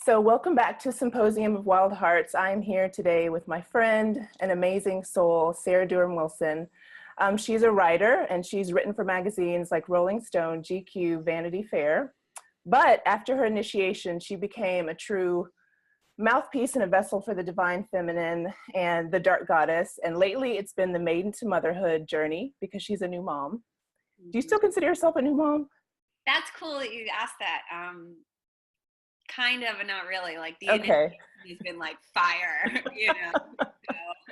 So welcome back to Symposium of Wild Hearts. I'm here today with my friend, an amazing soul, Sarah Durham Wilson. She's a writer and she's written for magazines like Rolling Stone, GQ, Vanity Fair. But after her initiation, she became a true mouthpiece and a vessel for the divine feminine and the dark goddess. And lately it's been the maiden to motherhood journey because she's a new mom. Do you still consider yourself a new mom? That's cool that you asked that. Kind of, and not really. Like the Okay. initiation has been like fire,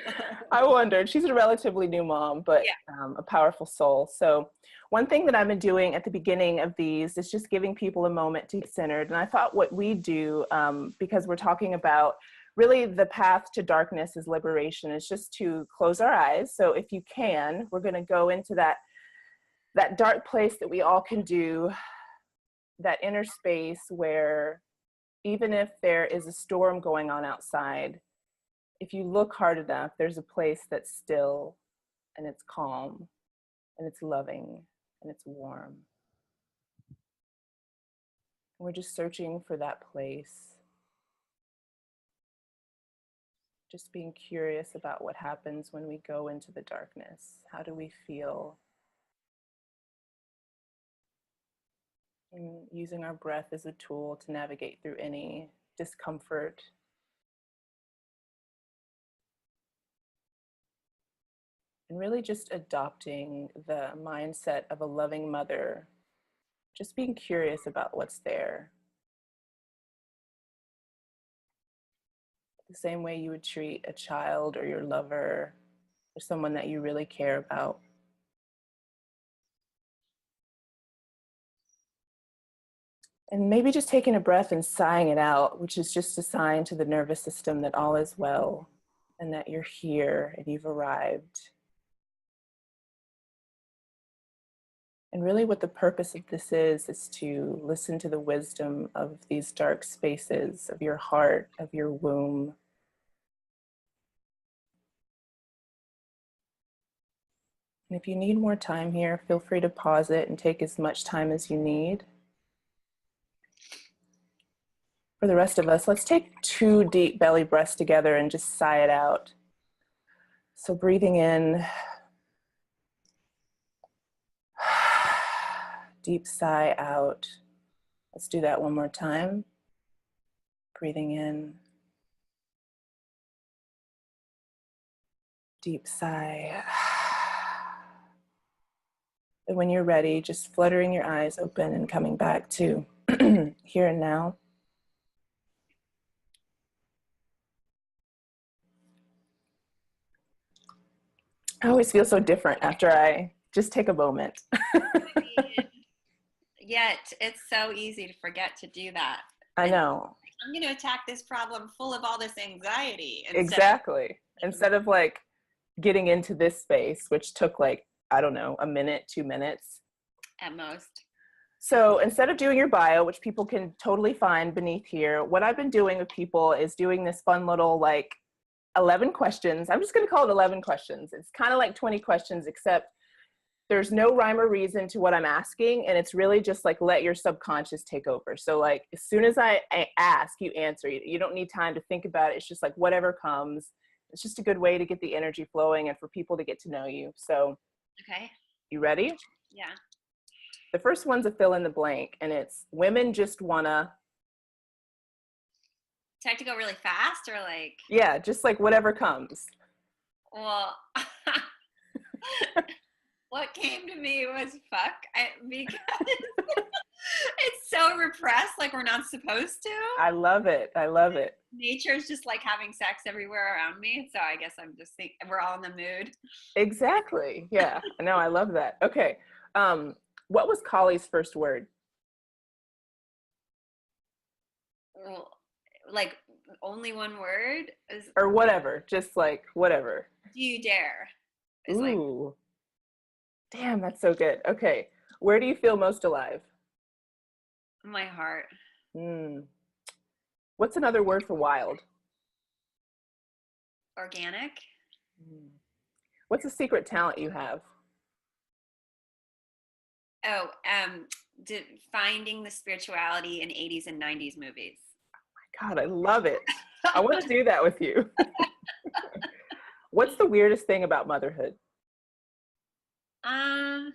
So. I wondered. She's a relatively new mom, but Yeah. a powerful soul. So one thing that I've been doing at the beginning of these is just giving people a moment to get centered. And I thought what we do, because we're talking about really the path to darkness is liberation, is just to close our eyes. So if you can, we're going to go into that dark place that we all can do, that inner space where even if there is a storm going on outside, if you look hard enough, there's a place that's still and it's calm and it's loving and it's warm. We're just searching for that place. Just being curious about what happens when we go into the darkness. How do we feel? And using our breath as a tool to navigate through any discomfort. And really just adopting the mindset of a loving mother, just being curious about what's there. The same way you would treat a child or your lover or someone that you really care about. And maybe just taking a breath and sighing it out, which is just a sign to the nervous system that all is well and that you're here and you've arrived. And really what the purpose of this is to listen to the wisdom of these dark spaces of your heart, of your womb. And if you need more time here, feel free to pause it and take as much time as you need. For the rest of us, let's take 2 deep belly breaths together and just sigh it out. So breathing in, deep sigh out. Let's do that one more time. Breathing in, deep sigh. And when you're ready, just fluttering your eyes open and coming back to here and now. I always feel so different after I just take a moment. Yet it's so easy to forget to do that. I know. I'm going to attack this problem full of all this anxiety. Exactly. Instead of like getting into this space, which took like, I don't know, a minute, 2 minutes. At most. So instead of doing your bio, which people can totally find beneath here, what I've been doing with people is doing this fun little like 11 questions. I'm just going to call it 11 questions. It's kind of like 20 questions, except there's no rhyme or reason to what I'm asking. And it's really just like, let your subconscious take over. So like, as soon as I ask, you answer. You don't need time to think about it. It's just like whatever comes. It's just a good way to get the energy flowing and for people to get to know you. So, okay. You ready? Yeah. The first one's a fill in the blank, and it's women just wanna. Do I have to go really fast or like? Yeah, just like whatever comes. Well, what came to me was fuck, because it's so repressed, like we're not supposed to. I love it. I love it. Nature's just like having sex everywhere around me. So I guess I'm just thinking we're all in the mood. Exactly. Yeah. No, I love that. Okay. What was Collie's first word? Well, like only one word is. Or whatever. Just like whatever. Do you dare? Is Ooh. Like, damn, that's so good. Okay. Where do you feel most alive? My heart. What's another word for wild? Organic. What's a secret talent you have? Oh, finding the spirituality in 80s and 90s movies. Oh my God, I love it. I want to do that with you. What's the weirdest thing about motherhood? Um,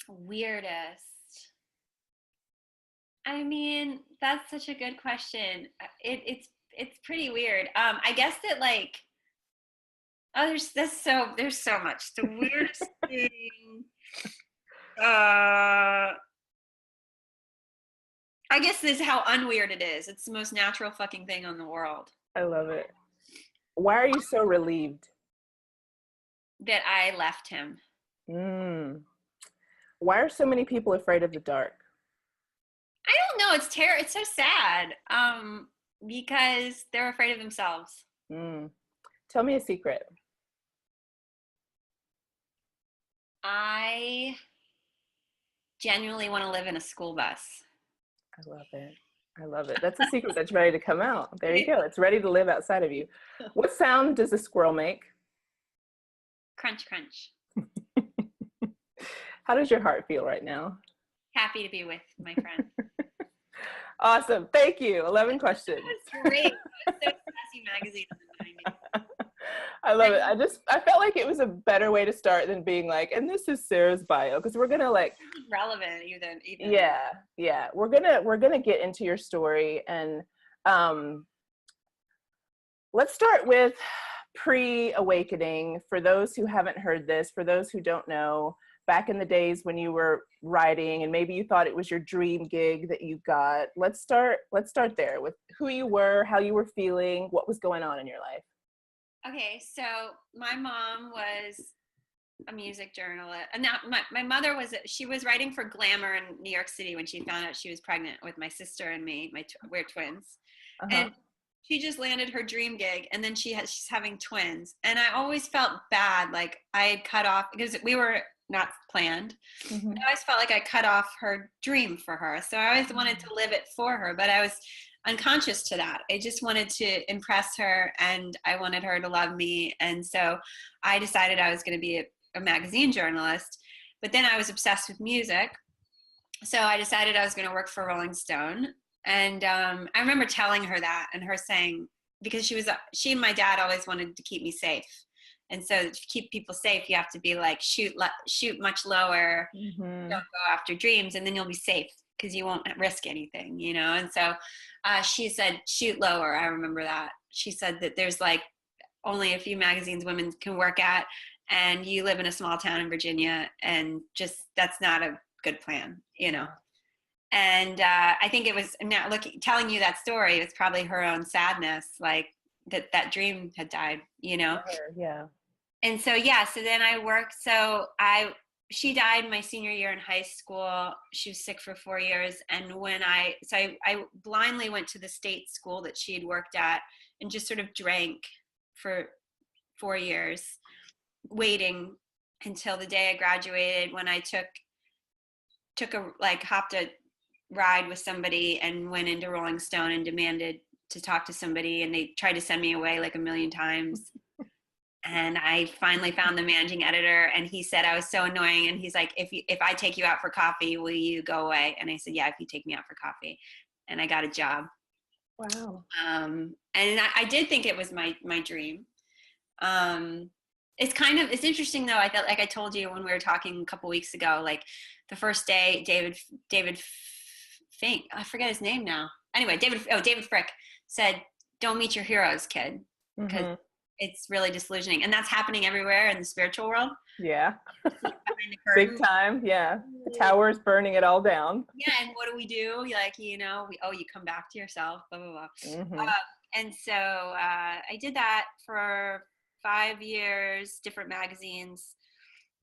Weirdest. I mean, that's such a good question. It's pretty weird. I guess that like, oh, there's so much. The weirdest thing. Uh, I guess this is how unweird it is. It's the most natural fucking thing on the world. I love it. Why are you so relieved? That I left him. Mm. Why are so many people afraid of the dark? I don't know. It's so sad. Because they're afraid of themselves. Mm. Tell me a secret. I genuinely want to live in a school bus. I love it. I love it. That's a secret that's ready to come out. There you go. It's ready to live outside of you. What sound does a squirrel make? Crunch, crunch. How does your heart feel right now? Happy to be with my friend. Awesome. Thank you. 11 questions. That's great. It's so classy magazine in the 90s. I love it. I felt like it was a better way to start than being like, and this is Sarah's bio, because we're gonna like relevant even. Yeah. We're gonna get into your story, and let's start with pre-awakening. For those who haven't heard this, for those who don't know, back in the days when you were writing and maybe you thought it was your dream gig that you got, let's start there with who you were, how you were feeling, what was going on in your life. Okay, so my mom was a music journalist. And now my mother she was writing for Glamour in New York City when she found out she was pregnant with my sister and me. We're twins. Uh-huh. And she just landed her dream gig, and then she's having twins. And I always felt bad, like I had cut off, because we were not planned. Mm-hmm. I always felt like I cut off her dream for her. So I always wanted to live it for her, but I was unconscious to that. I just wanted to impress her, and I wanted her to love me. And so I decided I was going to be a magazine journalist, but then I was obsessed with music. So I decided I was going to work for Rolling Stone. And I remember telling her that, and her saying, because she and my dad always wanted to keep me safe. And so to keep people safe, you have to be like, shoot much lower, don't go after dreams, and then you'll be safe because you won't risk anything, you know? And so she said, shoot lower. I remember that. She said that there's like only a few magazines women can work at, and you live in a small town in Virginia, and just, that's not a good plan, you know? And I think it was, now telling you that story, it's probably her own sadness, like that dream had died, you know? Yeah. And so, so then I worked. She died my senior year in high school. She was sick for 4 years. And I blindly went to the state school that she had worked at and just sort of drank for 4 years, waiting until the day I graduated, when I hopped a ride with somebody and went into Rolling Stone and demanded to talk to somebody, and they tried to send me away like a million times. And I finally found the managing editor, and he said I was so annoying, and he's like, if I take you out for coffee, will you go away? And I said, yeah, if you take me out for coffee. And I got a job. Wow. And I did think it was my dream. It's interesting though. I felt like I told you when we were talking a couple weeks ago, like the first day, David Fink, I forget his name now. Anyway, David Frick said, don't meet your heroes, kid, because it's really disillusioning. And that's happening everywhere in the spiritual world. Yeah. Big time. Yeah. The tower's burning it all down. Yeah. And what do? Like, you know, you come back to yourself, blah, blah, blah. And so I did that for 5 years, different magazines,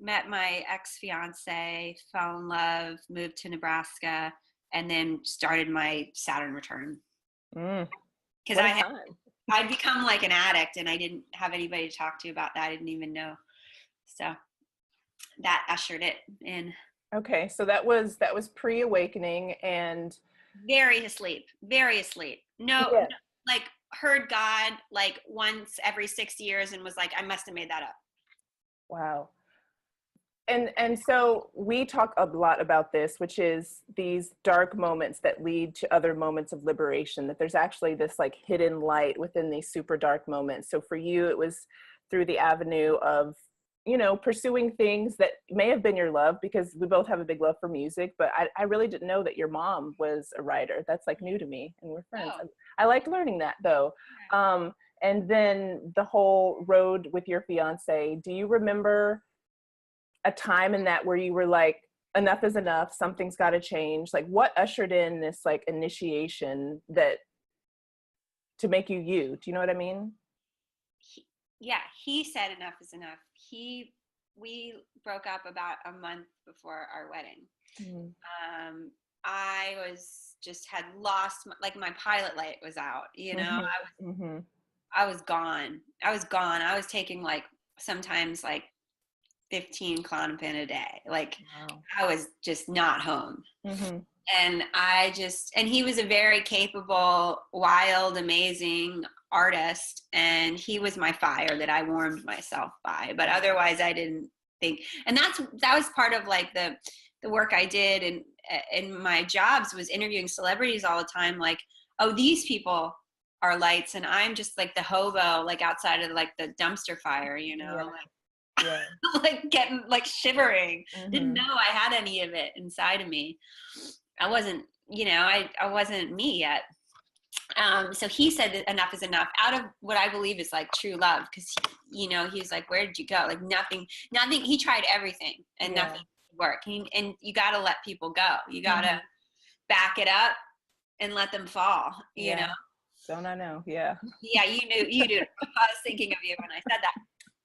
met my ex-fiance, fell in love, moved to Nebraska, and then started my Saturn return. Because I'd become like an addict, and I didn't have anybody to talk to about that. I didn't even know. So that ushered it in. Okay, so that was pre-awakening, and very asleep. No, like heard God like once every 6 years and was like, I must have made that up. Wow. And so we talk a lot about this, which is these dark moments that lead to other moments of liberation, that there's actually this like hidden light within these super dark moments. So for you, it was through the avenue of, you know, pursuing things that may have been your love, because we both have a big love for music, but I really didn't know that your mom was a writer. That's like new to me, and we're friends. Oh. I liked learning that though. And then the whole road with your fiance, do you remember a time in that where you were like, enough is enough, something's got to change? Like what ushered in this like initiation that to make you you? Do you know what I mean? He said enough is enough. We broke up about a month before our wedding. I was just had lost my pilot light was out, you know. I was gone. I was taking like sometimes like 15 Klonopin a day. Like wow. I was just not home. And and he was a very capable, wild, amazing artist. And he was my fire that I warmed myself by. But otherwise I didn't think, and that was part of like the work I did in my jobs, was interviewing celebrities all the time. Like, oh, these people are lights, and I'm just like the hobo, like outside of like the dumpster fire, you know, like getting like shivering. Didn't know I had any of it inside of me. I wasn't, you know, I wasn't me yet. So he said that enough is enough out of what I believe is like true love. Cause you know, he was like, where did you go? Like nothing, he tried everything and nothing worked. And you got to let people go. You got to back it up and let them fall, you know? Don't I know? Yeah. Yeah. You do. I was thinking of you when I said that.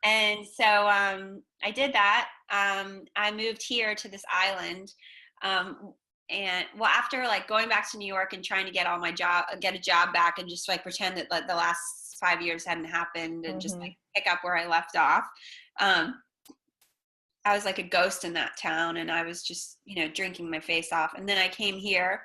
And so, I did that. I moved here to this island. And well, after like going back to New York and trying to get a job back and just like pretend that like, the last 5 years hadn't happened and just like pick up where I left off. I was like a ghost in that town, and I was just, you know, drinking my face off. And then I came here.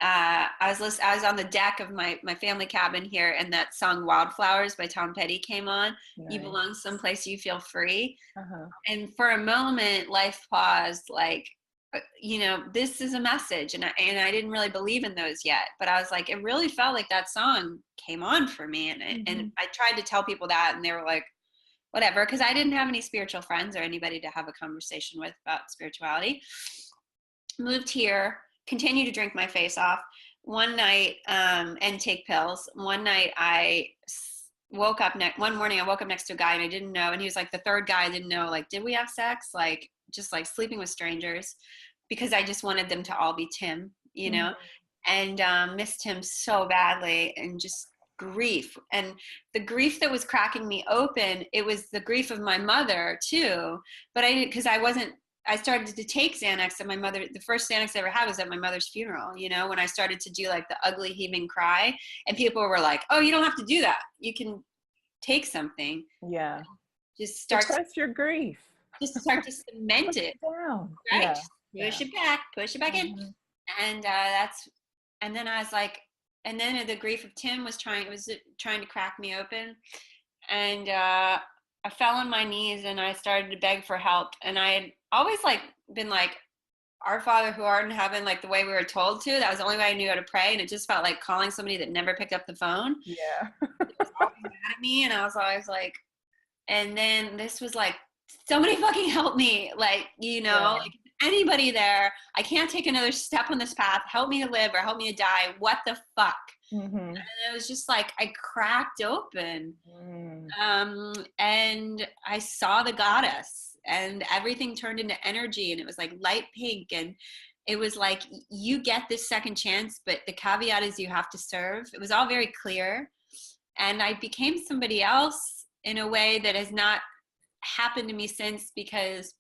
I was on the deck of my family cabin here, and that song "Wildflowers" by Tom Petty came on. Nice. You belong someplace you feel free. And for a moment, life paused. Like, you know, this is a message, and I didn't really believe in those yet. But I was like, it really felt like that song came on for me, and and I tried to tell people that, and they were like, whatever, because I didn't have any spiritual friends or anybody to have a conversation with about spirituality. Moved here. Continue to drink my face off. One night, and take pills. One night one morning I woke up next to a guy and I didn't know, and he was like the third guy I didn't know, like, did we have sex? Like, just like sleeping with strangers, because I just wanted them to all be Tim, you know, and missed him so badly, and just grief. And the grief that was cracking me open, it was the grief of my mother too, but I didn't, because I started to take Xanax, and the first Xanax I ever had was at my mother's funeral, you know, when I started to do like the ugly heaving cry, and people were like, oh, you don't have to do that. You can take something. Yeah. Just start to trust your grief. Just start to cement it. Down. Right. Yeah. Push it back in. And and then I was like, and then the grief of Tim was trying to crack me open. And, I fell on my knees and I started to beg for help. And I had always like been like, our Father who art in heaven, like the way we were told to. That was the only way I knew how to pray. And it just felt like calling somebody that never picked up the phone. Yeah. It was always mad at me. And I was always like, and then this was like, somebody fucking help me. Like, you know, like anybody there, I can't take another step on this path. Help me to live or help me to die. What the fuck? And it was just like, I cracked open. And I saw the goddess, and everything turned into energy, and it was like light pink, and it was like, you get this second chance, but the caveat is you have to serve. It was all very clear. And I became somebody else in a way that has not happened to me since, because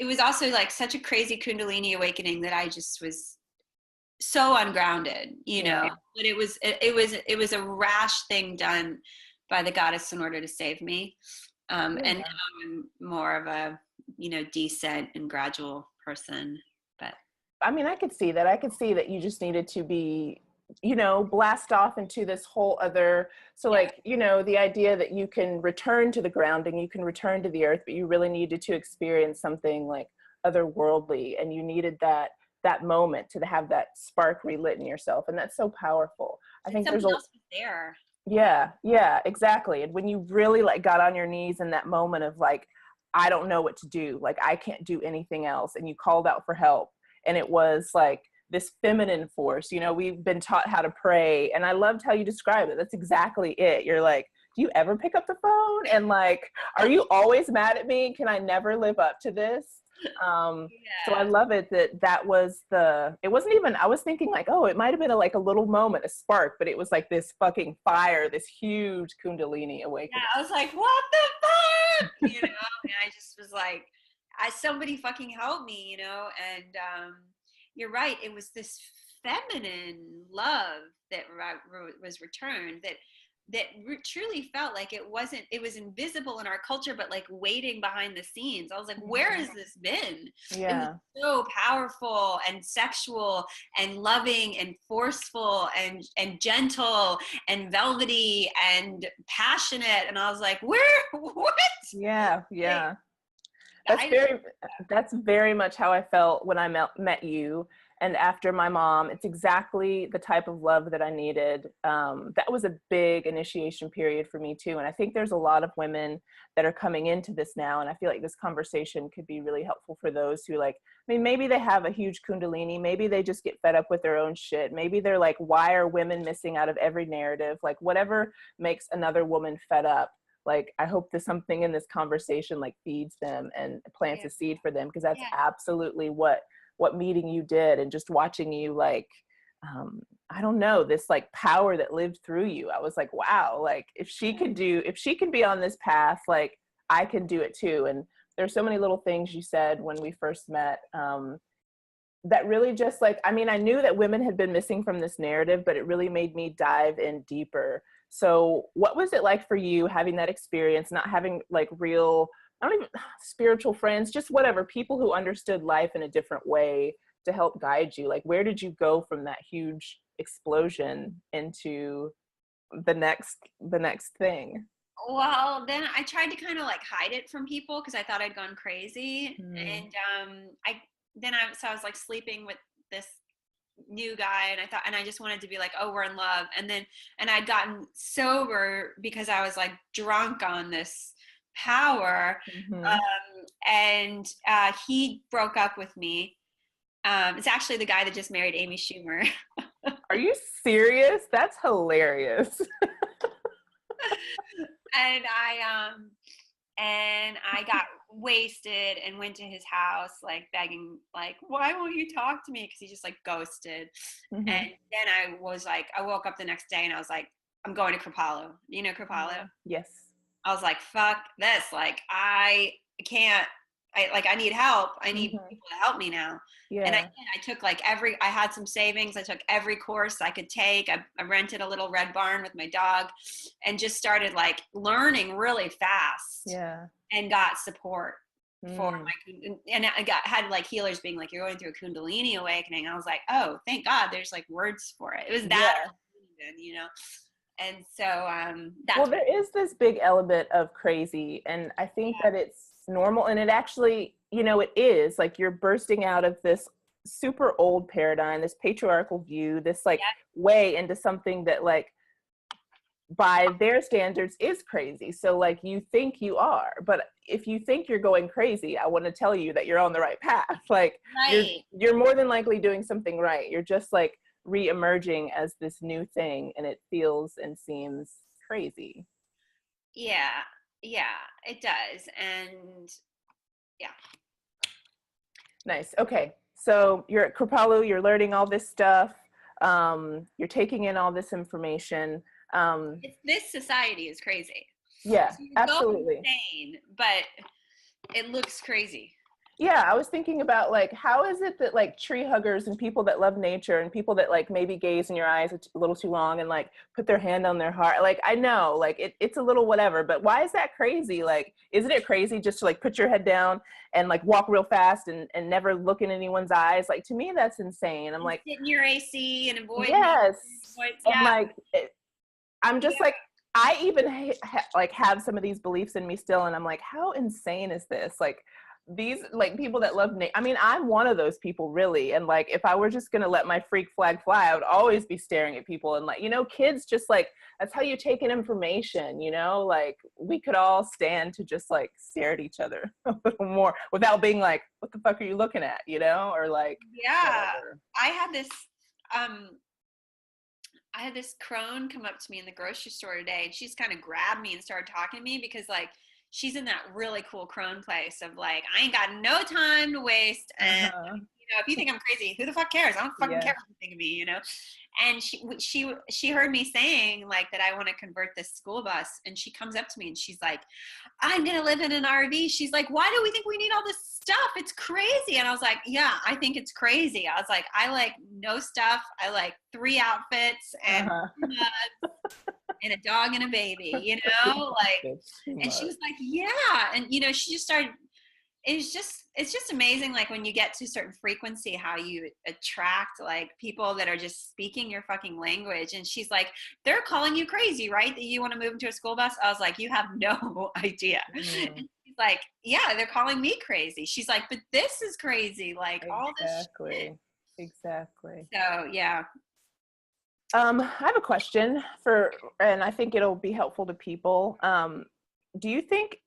it was also like such a crazy Kundalini awakening that I just was so ungrounded, you know. But it was a rash thing done by the goddess in order to save me. And now I'm more of a, you know, decent and gradual person. But I mean, I could see that. I could see that you just needed to be you know, blast off into this whole other, so like, you know, the idea that you can return to the grounding, you can return to the earth, but you really needed to experience something like otherworldly, and you needed that moment to have that spark relit in yourself. And that's so powerful. I think there's something else was there. yeah, exactly. And when you really like got on your knees in that moment of like, I don't know what to do, like I can't do anything else, and you called out for help, and it was like this feminine force. You know, we've been taught how to pray, and I loved how you described it. That's exactly it. You're like, do you ever pick up the phone? And like, are you always mad at me? Can I never live up to this? So I love it that was it wasn't even, I was thinking like, oh, it might have been like a little moment, a spark, but it was like this fucking fire, this huge Kundalini awakening. Yeah, I was like, what the fuck? You know, and I just was like, somebody fucking help me, you know? And you're right, it was this feminine love that was returned, that truly felt like it was invisible in our culture, but like waiting behind the scenes. I was like, where has this been? Yeah. It was so powerful and sexual and loving and forceful and gentle and velvety and passionate. And I was like, what? Yeah. That's very much how I felt when I met you. And after my mom, it's exactly the type of love that I needed. That was a big initiation period for me too. And I think there's a lot of women that are coming into this now. And I feel like this conversation could be really helpful for those who like, I mean, maybe they have a huge Kundalini. Maybe they just get fed up with their own shit. Maybe they're like, why are women missing out of every narrative? Like whatever makes another woman fed up. Like, I hope there's something in this conversation like feeds them and plants a seed for them, because that's absolutely what meeting you did. And just watching you like, I don't know, this like power that lived through you. I was like, wow, like if she can be on this path, like I can do it too. And there's so many little things you said when we first met, that really just like, I mean, I knew that women had been missing from this narrative, but it really made me dive in deeper. So what was it like for you having that experience, not having like real, I don't even, spiritual friends, just whatever, people who understood life in a different way to help guide you? Like, where did you go from that huge explosion into the next thing? Well, then I tried to kind of like hide it from people because I thought I'd gone crazy. And I was like sleeping with this new guy, and I just wanted to be like, oh, we're in love. And I'd gotten sober because I was like drunk on this power. And he broke up with me. It's actually the guy that just married Amy Schumer. Are you serious? That's hilarious. And I got wasted and went to his house like begging, like, why won't you talk to me? Because he just like ghosted. And then I woke up the next day and I was like, I'm going to Kripalu. You know Kripalu? Yes. I was like, fuck this. Like, I can't. I need help. I need people to help me now. Yeah. And I took like I had some savings. I took every course I could take. I rented a little red barn with my dog and just started like learning really fast. Yeah. And got support for and I had like healers being like, you're going through a Kundalini awakening. I was like, oh, thank God there's like words for it. It was that, you know? And so there is this big element of crazy, and I think that it's normal, and it actually, you know, it is like you're bursting out of this super old paradigm, this patriarchal view, this like way into something that like by their standards is crazy. So like you think you are, but if you think you're going crazy, I want to tell you that you're on the right path. Like you're more than likely doing something right. You're just like re-emerging as this new thing, and it feels and seems crazy. Yeah, it does. And nice. Okay, so you're at Kripalu, you're learning all this stuff, you're taking in all this information. This society is crazy. Yeah, so absolutely insane, but it looks crazy. Yeah, I was thinking about like, how is it that like tree huggers and people that love nature and people that like maybe gaze in your eyes a little too long and like put their hand on their heart, like I know like it's a little whatever, but why is that crazy? Like, isn't it crazy just to like put your head down and like walk real fast and never look in anyone's eyes? Like to me, that's insane. I'm And like, sit in your AC and avoid nature. yes. Avoid, And yeah. like, I'm just like, I even like have some of these beliefs in me still, and I'm like, how insane is this? Like these like people that love I mean, I'm one of those people really, and like if I were just gonna let my freak flag fly, I would always be staring at people and like, you know, kids just like that's how you take in information, you know, like we could all stand to just like stare at each other a little more without being like, what the fuck are you looking at, you know, or like Yeah. whatever. I had this um I had this crone come up to me in the grocery store today, and she's kind of grabbed me and started talking to me because like she's in that really cool crone place of like, I ain't got no time to waste, and Uh-huh. if you think I'm crazy, who the fuck cares? I don't fucking Yeah. care what you think of me, And she heard me saying like that I want to convert this school bus, and she comes up to me and she's like, I'm gonna live in an RV. She's like, why do we think we need all this stuff? It's crazy. And I was like, yeah, I think it's crazy. I was like, I like no stuff. I like 3 outfits and Uh-huh. and a dog and a baby, like, It's too and she much. was like, yeah. And, she just started, it's just amazing. Like when you get to a certain frequency, how you attract like people that are just speaking your fucking language. And she's like, they're calling you crazy, right? That you want to move into a school bus. I was like, you have no idea. Mm. And she's like, yeah, they're calling me crazy. She's like, but this is crazy. Like all this shit. Exactly. Exactly. So yeah. I have a question and I think it'll be helpful to people. Do you think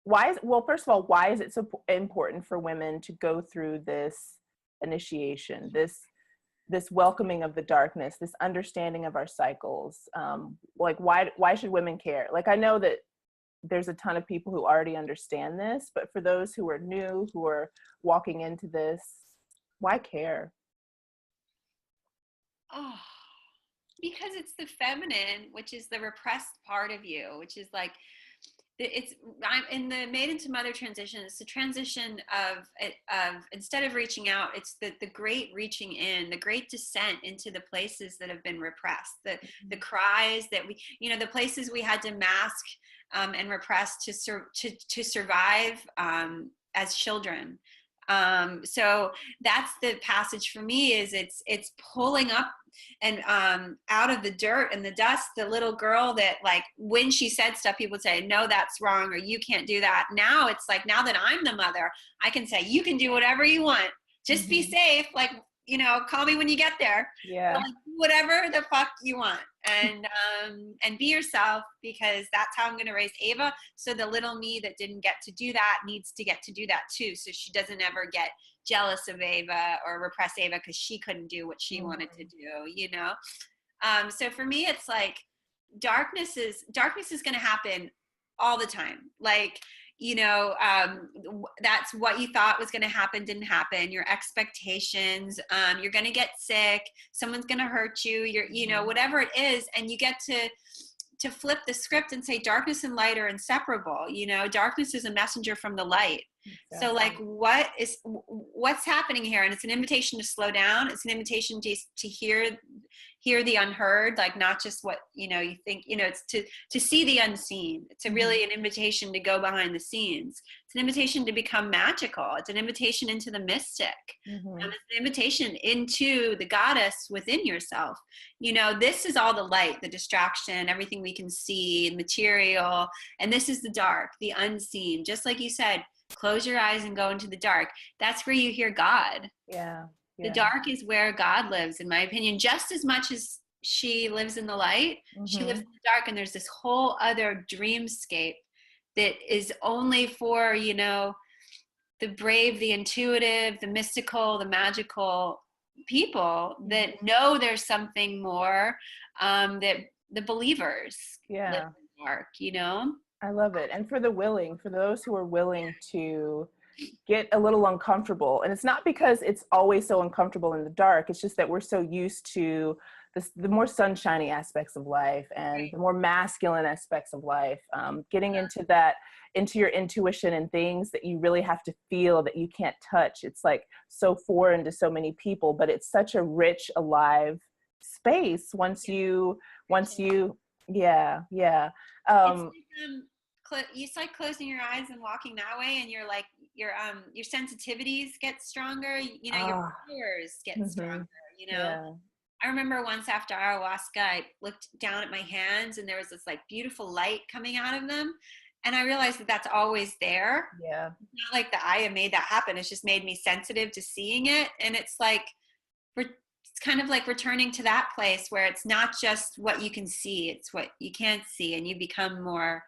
well, first of all, why is it so important for women to go through this initiation, this welcoming of the darkness, this understanding of our cycles? Like, why should women care? Like, I know that there's a ton of people who already understand this, but for those who are new, who are walking into this, why care? Oh, because it's the feminine, which is the repressed part of you, which is like, I'm in the maiden to mother transition. It's the transition of instead of reaching out, it's the great reaching in, the great descent into the places that have been repressed, the cries that we, the places we had to mask and repress to survive as children. So that's the passage for me. Is it's pulling up and out of the dirt and the dust, the little girl that like when she said stuff, people would say, no, that's wrong, or you can't do that. Now it's like, now that I'm the mother, I can say, you can do whatever you want, just be safe, like, call me when you get there. Yeah. Like, whatever the fuck you want, and be yourself, because that's how I'm going to raise Ava. So the little me that didn't get to do that needs to get to do that too, so she doesn't ever get jealous of Ava or repress Ava because she couldn't do what she wanted to do. So for me, it's like darkness is going to happen all the time. Like, that's what you thought was going to happen didn't happen. Your expectations, you're going to get sick, someone's going to hurt you, whatever it is. And you get to flip the script and say darkness and light are inseparable. Darkness is a messenger from the light. Exactly. So like, what's happening here? And it's an invitation to slow down. It's an invitation to hear the unheard, like not just what, you think, it's to see the unseen. It's really an invitation to go behind the scenes. It's an invitation to become magical. It's an invitation into the mystic. It's an invitation into the goddess within yourself. This is all the light, the distraction, everything we can see, material. And this is the dark, the unseen. Just like you said, close your eyes and go into the dark. That's where you hear God. Yeah. The dark is where God lives, in my opinion, just as much as she lives in the light. She lives in the dark, and there's this whole other dreamscape that is only for, the brave, the intuitive, the mystical, the magical people that know there's something more, that the believers live in the dark, I love it. And for those who are willing to get a little uncomfortable. And it's not because it's always so uncomfortable in the dark. It's just that we're so used to this, the more sunshiny aspects of life and the more masculine aspects of life, getting into that, into your intuition and things that you really have to feel that you can't touch. It's like so foreign to so many people, but it's such a rich, alive space yeah. It's like closing your eyes and walking that way, and you're like your sensitivities get stronger. You know, your powers get stronger. You know, Yeah. I remember once after ayahuasca, I looked down at my hands, and there was this like beautiful light coming out of them, and I realized that that's always there. Yeah. It's not like the Aya made that happen. It's just made me sensitive to seeing it, and it's like it's kind of like returning to that place where it's not just what you can see, it's what you can't see, and you become more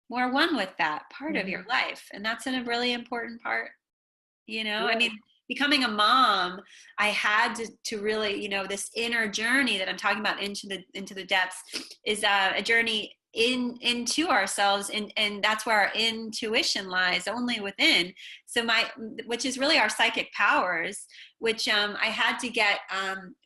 one with that part of your life. And that's a really important part, you know. I mean, becoming a mom, I had to really, you know, this inner journey that I'm talking about into the depths is a journey into ourselves, and that's where our intuition lies, only within. So which is really our psychic powers, which I had to get,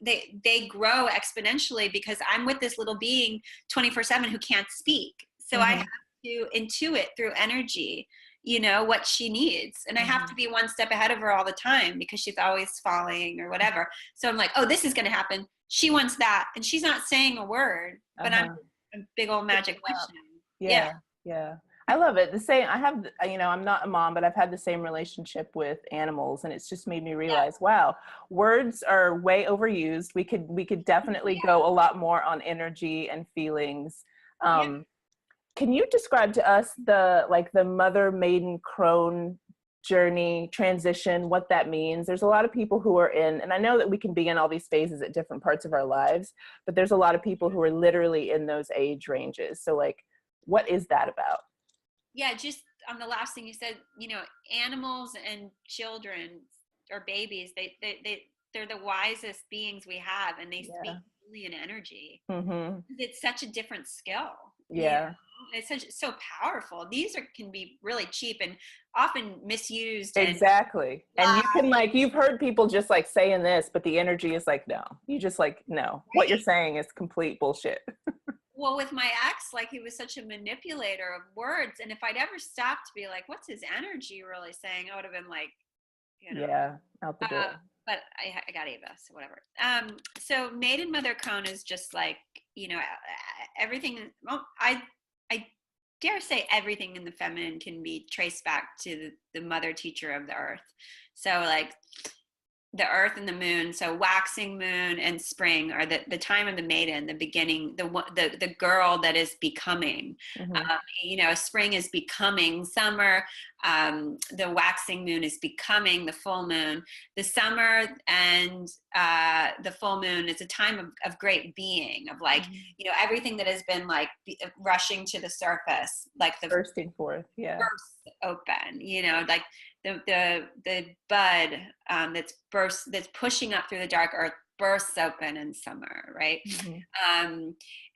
they grow exponentially because I'm with this little being 24/7 who can't speak. So I have to intuit through energy, you know, what she needs. And I have to be one step ahead of her all the time because she's always falling or whatever. So I'm like, oh, this is going to happen. She wants that. And she's not saying a word, but I'm a big old magic wishing. Yeah. I love it. The same, I have, you know, I'm not a mom, but I've had the same relationship with animals, and it's just made me realize, wow, words are way overused. We could definitely go a lot more on energy and feelings. Can you describe to us the mother maiden crone journey transition, what that means? There's a lot of people who are in, and I know that we can be in all these phases at different parts of our lives, but there's a lot of people who are literally in those age ranges. So like, what is that about? Yeah, just on the last thing you said, you know, animals and children or babies, they're the wisest beings we have, and they speak only in energy. It's such a different skill. Yeah. You know? It's so powerful. These can be really cheap and often misused. Exactly. And you can you've heard people just like saying this, but the energy is like, no, you just like, no, what you're saying is complete bullshit. Well, with my ex, like, he was such a manipulator of words. And if I'd ever stopped to be like, what's his energy really saying? I would have been like, you know, out the door. But I got Ava, so whatever. So Maiden Mother Crone is just like, you know, everything. Well, I dare say everything in the feminine can be traced back to the mother teacher of the earth. So like the earth and the moon, so waxing moon and spring are the time of the maiden, the beginning, the girl that is becoming. You know, spring is becoming summer, the waxing moon is becoming the full moon. The summer and the full moon is a time of great being, of like, you know, everything that has been like rushing to the surface, like the bursting forth, burst open, you know, like the bud that's pushing up through the dark earth bursts open in summer, right?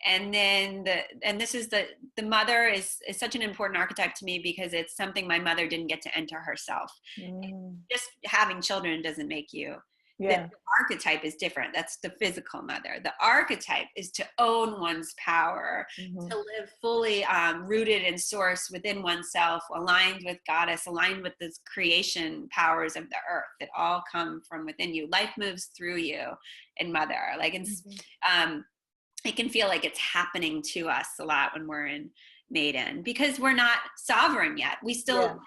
And then this is the mother is such an important archetype to me because it's something my mother didn't get to enter herself. Just having children doesn't make you. The archetype is different. That's the physical mother. The archetype is to own one's power, to live fully rooted in source within oneself, aligned with goddess, aligned with the creation powers of the earth that all come from within you. Life moves through you in mother. Like it can feel like it's happening to us a lot when we're in maiden because we're not sovereign yet. We still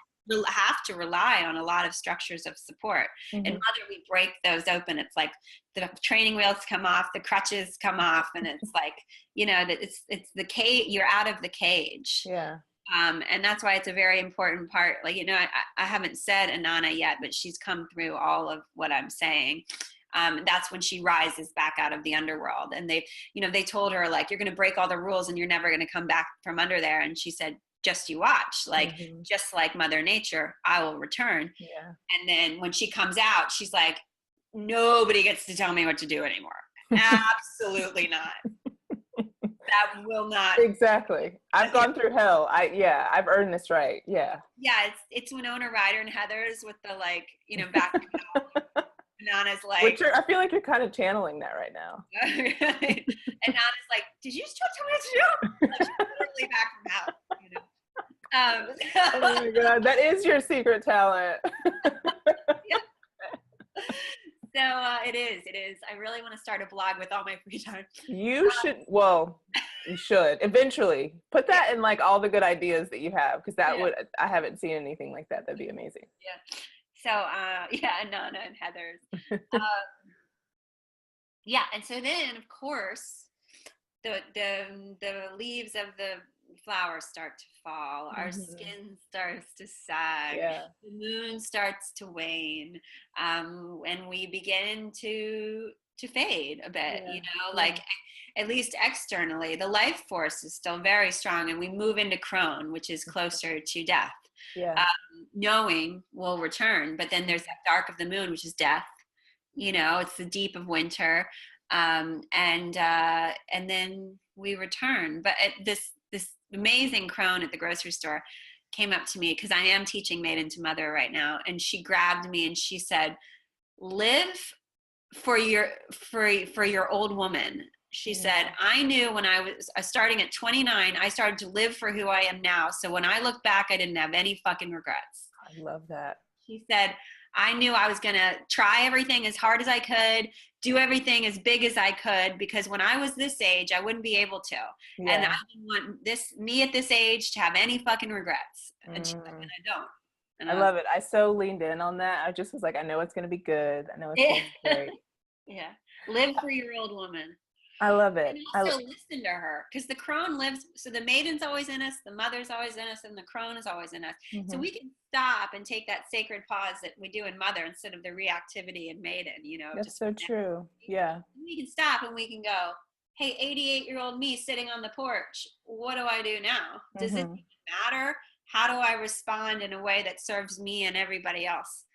have to rely on a lot of structures of support. And mother, we break those open. It's like the training wheels come off, the crutches come off, and it's like, you know, that it's the cage, you're out of the cage. And that's why it's a very important part. Like, you know, I haven't said Anana yet, but she's come through all of what I'm saying. That's when she rises back out of the underworld. And they told her, like, you're going to break all the rules and you're never going to come back from under there. And she said, just you watch, like, just like Mother Nature, I will return. And then when she comes out, she's like, nobody gets to tell me what to do anymore. Absolutely not. that will not. Exactly. I've gone through hell. I've earned this right. Yeah. Yeah, it's Winona Ryder and Heathers with the like, back Nana's Which like, I feel like you're kind of channeling that right now. and Nana's like, did you just tell me what to do? Like, she's literally back from hell, Oh my God, that is your secret talent. Yeah. So it is. I really want to start a blog with all my free time. You should, well, you should eventually put that in like all the good ideas that you have, because I haven't seen anything like that. That'd be amazing. Yeah. So Nana and Heathers. Yeah, and so then of course the leaves of the flowers start to fall. Our skin starts to sag. Yeah. The moon starts to wane, and we begin to fade a bit. Like at least externally, the life force is still very strong, and we move into crone, which is closer to death. Yeah. Knowing we'll return, but then there's that dark of the moon, which is death. It's the deep of winter, and then we return. But this amazing crone at the grocery store came up to me, because I am teaching Maiden to Mother right now, and she grabbed me and she said, "Live for your old woman." She said, "I knew when I was starting at 29, I started to live for who I am now. So when I look back, I didn't have any fucking regrets." I love that. She said, "I knew I was going to try everything as hard as I could, do everything as big as I could, because when I was this age, I wouldn't be able to. Yeah. And I didn't want me at this age to have any fucking regrets." And she said, "And I don't." And I love it. I so leaned in on that. I just was like, I know it's going to be good. I know it's going to be great. Yeah. Live for your old woman. I love it. And also listen to her, because the crone lives, so the Maiden's always in us, the Mother's always in us, and the crone is always in us. So we can stop and take that sacred pause that we do in Mother instead of the reactivity in Maiden, That's just so true. Yeah. We can stop and we can go, "Hey, 88-year-old me sitting on the porch, what do I do now? Does it even matter? How do I respond in a way that serves me and everybody else?"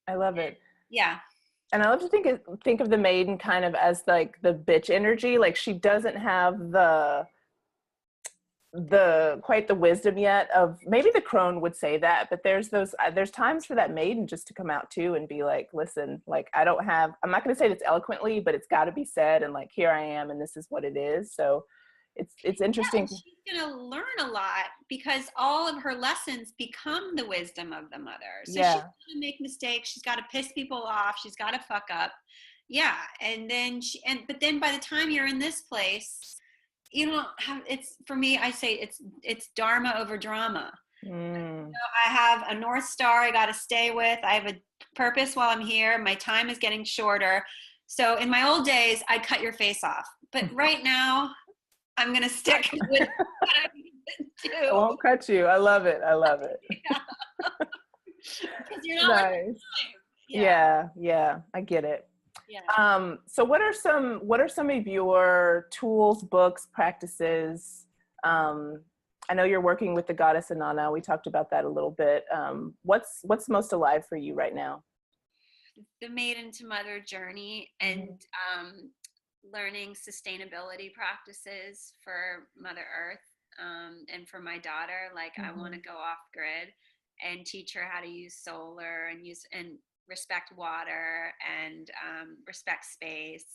I love it. Yeah. And I love to think of the Maiden kind of as like the bitch energy. Like she doesn't have quite the wisdom yet of, maybe the crone would say that, but there's times for that Maiden just to come out too and be like, listen, like I'm not going to say it's eloquently, but it's got to be said. And like, here I am, and this is what it is. So it's interesting. Yeah, she's going to learn a lot, because all of her lessons become the wisdom of the Mother. So she's going to make mistakes. She's got to piss people off. She's got to fuck up. Yeah. And then but then by the time you're in this place, it's, for me, I say it's Dharma over drama. I have a North Star I got to stay with. I have a purpose while I'm here. My time is getting shorter. So in my old days, I'd cut your face off. But right now, I'm going to stick with what I need to do. I won't cut you. I love it. I love it. Because you're not nice. Yeah. I get it. Yeah. So what are some of your tools, books, practices? I know you're working with the goddess Inanna. We talked about that a little bit. What's most alive for you right now? The Maiden to Mother journey, and learning sustainability practices for Mother Earth, and for my daughter. Like I want to go off grid and teach her how to use solar and respect water, and respect space,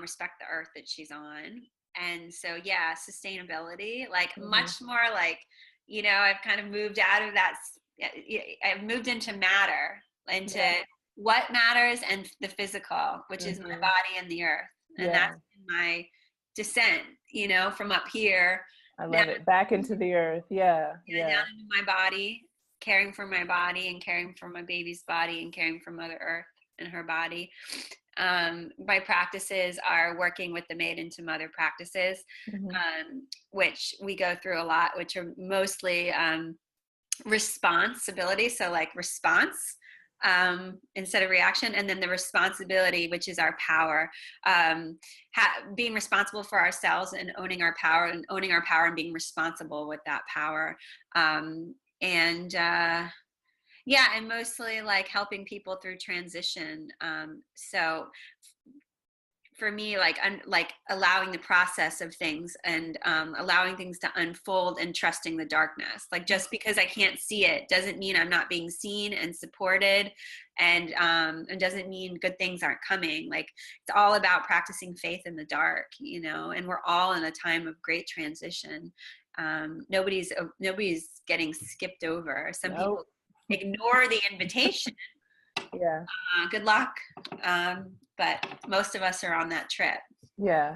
respect the earth that she's on. And so, yeah, sustainability, like much more like, I've kind of moved out of that. I've moved into matter, into what matters, and the physical, which is my body and the earth. And that's my descent, from up here. I love it. Back into the earth. Yeah. Down into my body, caring for my body and caring for my baby's body and caring for Mother Earth and her body. My practices are working with the Maiden to Mother practices, which we go through a lot, which are mostly responsibility. So like response instead of reaction, and then the responsibility, which is our power, being responsible for ourselves and owning our power and being responsible with that power. And mostly like helping people through transition. So for me, like allowing the process of things and allowing things to unfold and trusting the darkness. Like, just because I can't see it doesn't mean I'm not being seen and supported, and doesn't mean good things aren't coming. Like, it's all about practicing faith in the dark, you know, and we're all in a time of great transition. Nobody's getting skipped over. Some people ignore the invitation. Yeah. Good luck. But most of us are on that trip. Yeah.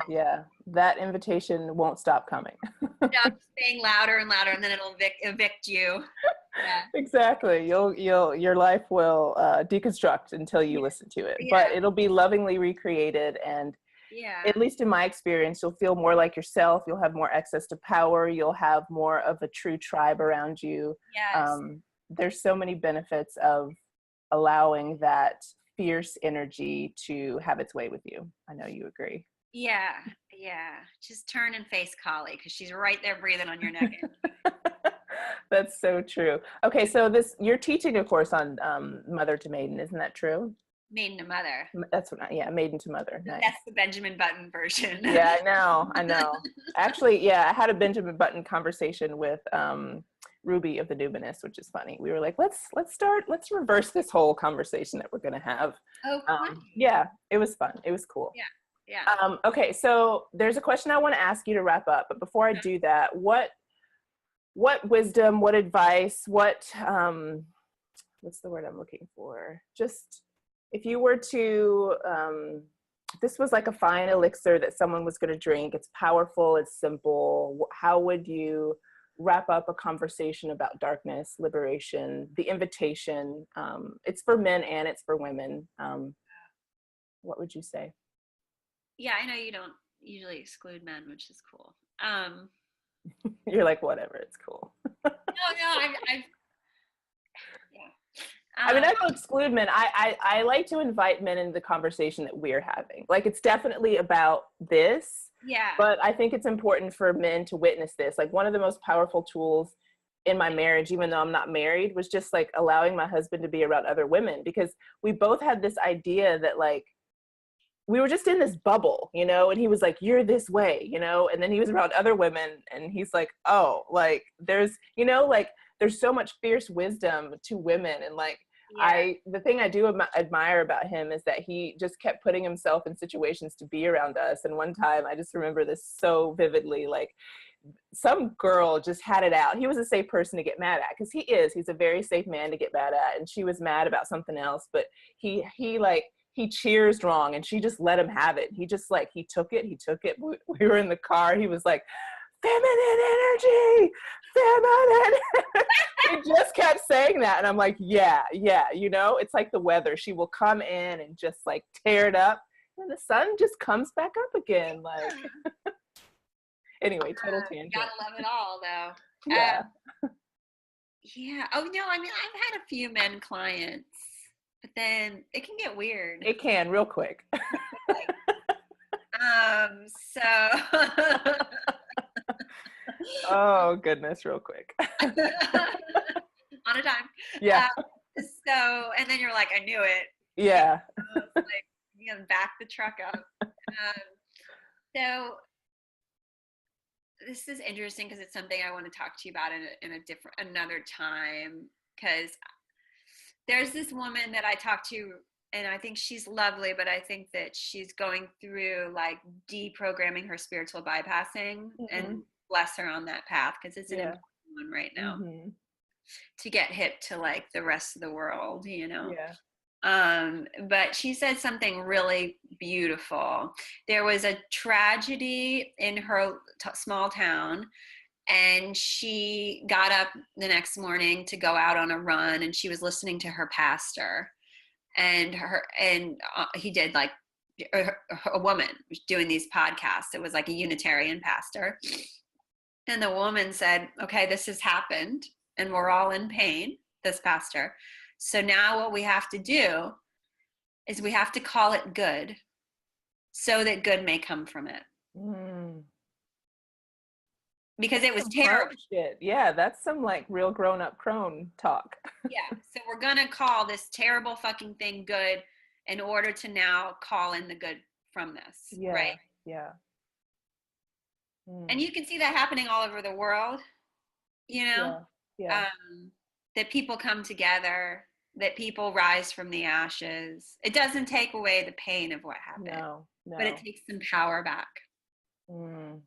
That invitation won't stop coming. Saying louder and louder, and then it'll evict you. Yeah. Exactly. Your life will deconstruct until you listen to it, but it'll be lovingly recreated. And at least in my experience, you'll feel more like yourself. You'll have more access to power. You'll have more of a true tribe around you. Yes. There's so many benefits of allowing that fierce energy to have its way with you. I know you agree. Yeah. Just turn and face Kali, because she's right there breathing on your neck. That's so true. Okay, so you're teaching a course on mother to maiden, isn't that true? Maiden to mother. That's what. Yeah, maiden to mother. Nice. That's the Benjamin Button version. Yeah, I know. Actually, I had a Benjamin Button conversation with Ruby of the Numinous, which is funny. We were like, let's reverse this whole conversation that we're going to have. Oh, yeah, it was fun. It was cool. Yeah. Okay, so there's a question I want to ask you to wrap up, but before I do that, what wisdom, what advice, what's the word I'm looking for? Just if you were to, this was like a fine elixir that someone was going to drink. It's powerful, it's simple. How would you wrap up a conversation about darkness, liberation, the invitation? It's for men and it's for women. What would you say? Yeah, I know you don't usually exclude men, which is cool. You're like, whatever, it's cool. No, I mean, I don't exclude men. I like to invite men into the conversation that we're having. Like, it's definitely about this. Yeah. But I think it's important for men to witness this. Like, one of the most powerful tools in my marriage, even though I'm not married, was just like allowing my husband to be around other women, because we both had this idea that like, we were just in this bubble, you know, and he was like, you're this way, you know, and then he was around other women and he's like, oh, like there's, you know, like there's so much fierce wisdom to women. And like, the thing I do admire about him is that he just kept putting himself in situations to be around us. And one time, I just remember this so vividly, like some girl just had it out. He was a safe person to get mad at, because he's a very safe man to get mad at. And she was mad about something else, but he cheersed wrong and she just let him have it. He just like, he took it. We were in the car. He was like, feminine energy. He just kept saying that. And I'm like, yeah. You know, it's like the weather. She will come in and just like tear it up. And the sun just comes back up again. Like, anyway, total tangent. Gotta love it all though. Yeah. Yeah. Oh no, I mean, I've had a few men clients, but then it can get weird. It can, real quick. So. Oh goodness, real quick. On a dime. Yeah. So, and then you're like, I knew it. Yeah. Like, you know, back the truck up. So this is interesting because it's something I want to talk to you about in another time, because there's this woman that I talked to, and I think she's lovely, but I think that she's going through like deprogramming her spiritual bypassing, and bless her on that path, because it's an important one right now to get hip to like the rest of the world, you know? Yeah. But she said something really beautiful. There was a tragedy in her small town, and she got up the next morning to go out on a run, and she was listening to her pastor, and he did like a woman doing these podcasts. It was like a Unitarian pastor. And the woman said, okay, this has happened and we're all in pain, this pastor. So now what we have to do is we have to call it good so that good may come from it. Because it was terrible. Shit. Yeah, that's some like real grown-up crone talk. Yeah, so we're going to call this terrible fucking thing good in order to now call in the good from this, Yeah. right? Yeah. Mm. And you can see that happening all over the world, you know, Yeah. Yeah. that people come together, that people rise from the ashes. It doesn't take away the pain of what happened, No, but it no. takes some power back. Mm.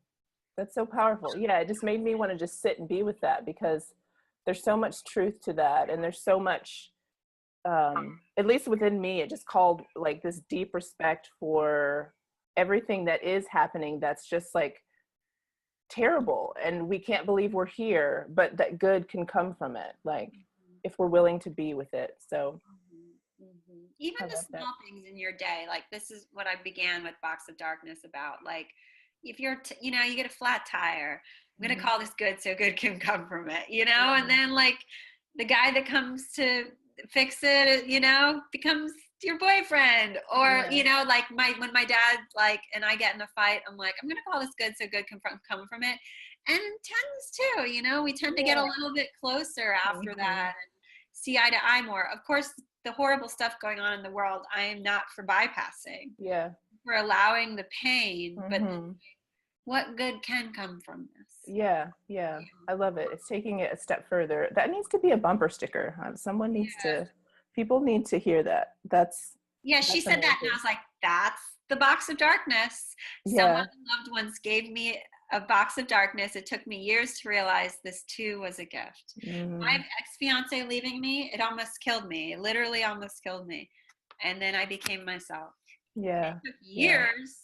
That's so powerful. Yeah, it just made me want to just sit and be with that, because there's so much truth to that, and there's so much, at least within me, it just called like this deep respect for everything that is happening that's just like terrible, and we can't believe we're here, but that good can come from it, like if we're willing to be with it. So Even I the love that. small things in your day, like this is what I began with Box of Darkness about. Like if you're, you know, you get a flat tire, I'm going to call this good so good can come from it, you know? And then like the guy that comes to fix it, you know, becomes your boyfriend. Or, you know, like when my dad, like, and I get in a fight, I'm like, I'm going to call this good so good can come from it. And tends to, you know, we tend to get a little bit closer after that and see eye to eye more. Of course, the horrible stuff going on in the world, I am not for bypassing. Yeah. For allowing the pain, but what good can come from this? Yeah. Yeah. I love it. It's taking it a step further. That needs to be a bumper sticker. Someone needs to, people need to hear that. That's she said amazing. that, and I was like, that's the Box of Darkness. Yeah. Someone loved ones gave me a Box of Darkness. It took me years to realize this too was a gift. My ex-fiance leaving me, it almost killed me. It literally almost killed me. And then I became myself. Yeah. It took years,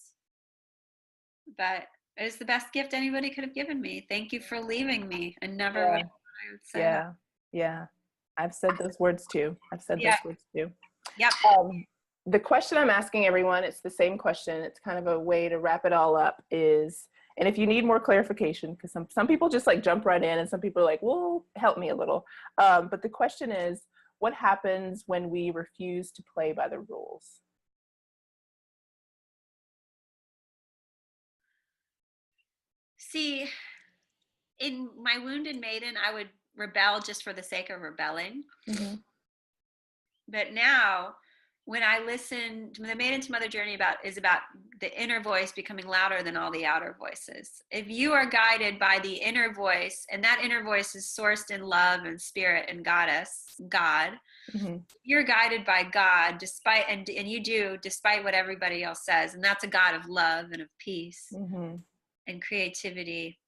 but it was the best gift anybody could have given me. Thank you for leaving me. I never would have said that. Yeah. I've said those words too. Yep. The question I'm asking everyone, it's the same question. It's kind of a way to wrap it all up is, and if you need more clarification, because some people just like jump right in and some people are like, well, help me a little. But the question is, what happens when we refuse to play by the rules? See, in my wounded maiden, I would rebel just for the sake of rebelling. But now, when I listen to the Maiden to Mother journey is about the inner voice becoming louder than all the outer voices. If you are guided by the inner voice, and that inner voice is sourced in love and spirit and God, you're guided by God despite, and you do despite what everybody else says, and that's a God of love and of peace and creativity.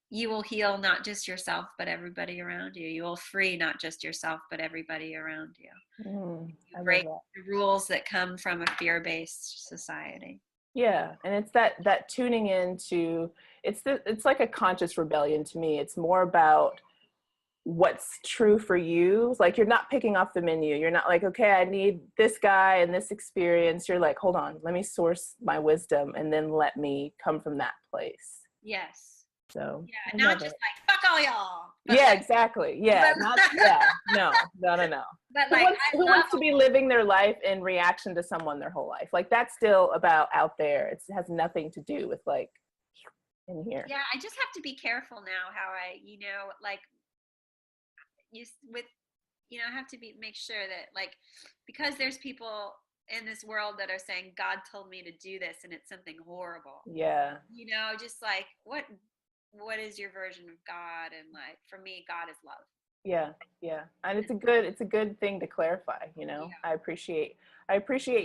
You will heal not just yourself but everybody around you. You will free not just yourself but everybody around you. You break the rules that come from a fear-based society. Yeah, and it's that tuning into, it's like a conscious rebellion to me. It's more about what's true for you. Like you're not picking off the menu. You're not like, okay, I need this guy and this experience. You're like, hold on, let me source my wisdom and then let me come from that place. Yes. So yeah, not just like fuck all y'all. Yeah, like, exactly. Yeah, not no. But like, who wants to be living their life in reaction to someone their whole life? Like that's still about out there. It has nothing to do with like in here. Yeah, I just have to be careful now how I, like I have to make sure that like, because there's people in this world that are saying God told me to do this and it's something horrible. Yeah. Just like what is your version of God? And like for me, God is love. Yeah. And it's a good thing to clarify, I appreciate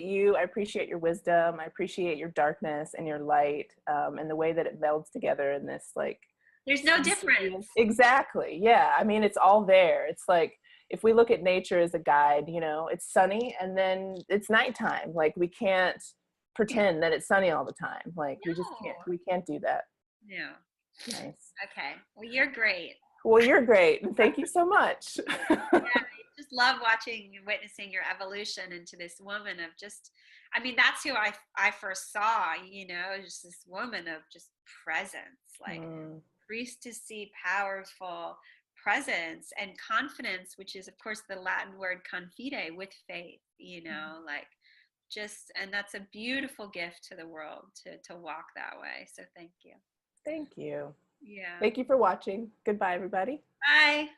you. I appreciate your wisdom. I appreciate your darkness and your light, and the way that it melds together in this, like, there's no difference. Exactly. Yeah. I mean, it's all there. It's like, if we look at nature as a guide, it's sunny and then it's nighttime. Like we can't pretend that it's sunny all the time. Like we can't do that. Yeah. Nice. Okay. Well, you're great. Well, you're great. Thank you so much. I just love watching and witnessing your evolution into this woman of just, that's who I first saw, just this woman of just presence, like priestessy, powerful presence and confidence, which is of course the Latin word confide, with faith, like just, and that's a beautiful gift to the world to walk that way. So thank you. Thank you. Yeah. Thank you for watching. Goodbye, everybody. Bye.